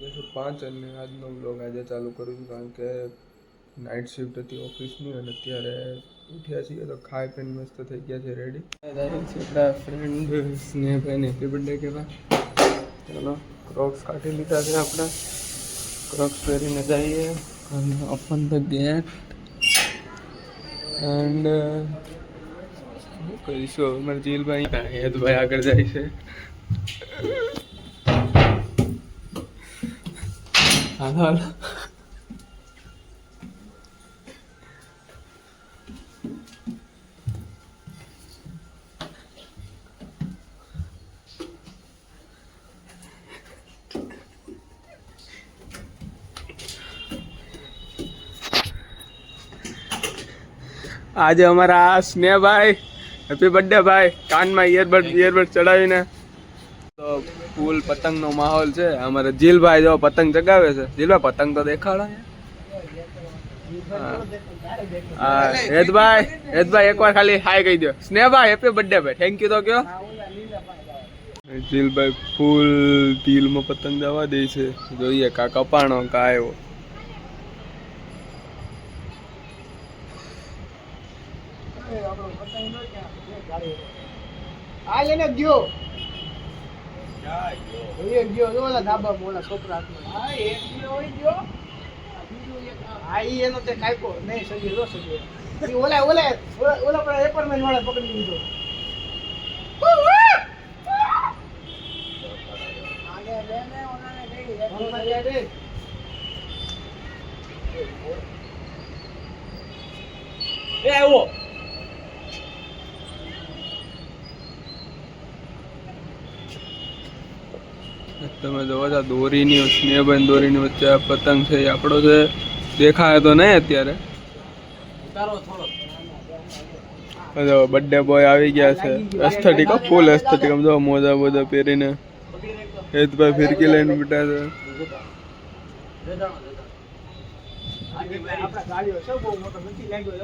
5 અને આજનો બ્લોગ આજે ચાલુ કરું છું કારણ કે નાઇટ શિફ્ટ હતી ઓફિસની અને અત્યારે ઉઠ્યા છીએ તો ખાઈ પીને મસ્ત થઈ ગયા છે રેડી. આપણા ફ્રેન્ડ સ્નેહભાઈને હેપી બર્થડે કહેવા. ચાલો ક્રોક્સ કાઢી લીધા છે આપણે. ક્રોક્સ પહેરીને જઈએ અને ઓપન ધ ગેટ એન્ડ શું કરીશું અમારે જીલભાઈ હેતભાઈ આગળ જાય છે. હાલ આજે અમારા સ્નેહભાઈ હેપી બર્થડે ભાઈ કાનમાં ઇયરબડ ચડાવીને તો ફૂલ પતંગનો માહોલ છે. અમારે જીલભાઈ જો પતંગ ચગાવે છે. જીલભાઈ પતંગ તો દેખાડો. હા હેતભાઈ એકવાર ખાલી હાય કહી દો. સ્નેહભાઈ હેપી બર્થડે ભાઈ થેન્ક યુ તો કયો. જીલભાઈ ફૂલ તીલમાં પતંગ દવા દે છે. જોઈએ કા કપાણો કા આવ્યો. આ લેને ગયો એ ગયો જો ઓલા ધાબા મોલા છોકરા હા એક ગયો હોય ગયો બીજું એક આ ઈ એનો તે કાઈકો નહીં સજી લો સજી ઈ ઓલા પર એપાર્ટમેન્ટ વાળા પકડી લીધો આગે બેને ઓલાને ગઈ એ આવો તમે જોવો છો દોરીની સ્નેહભાઈ દોરીની વચ્ચે આ પતંગ છે એ આપણો છે. દેખાય તો નહીં અત્યારે. બર્થડે બોય આવી ગયા છે. એસ્થેટિક ફૂલ એસ્થેટિક જો મોજા બોજા પહેરીને હેતભાઈ ફિરકી લઈને બેઠા છે. આપણા ગાડીઓ છે બહુ મોટો નથી લાગ્યો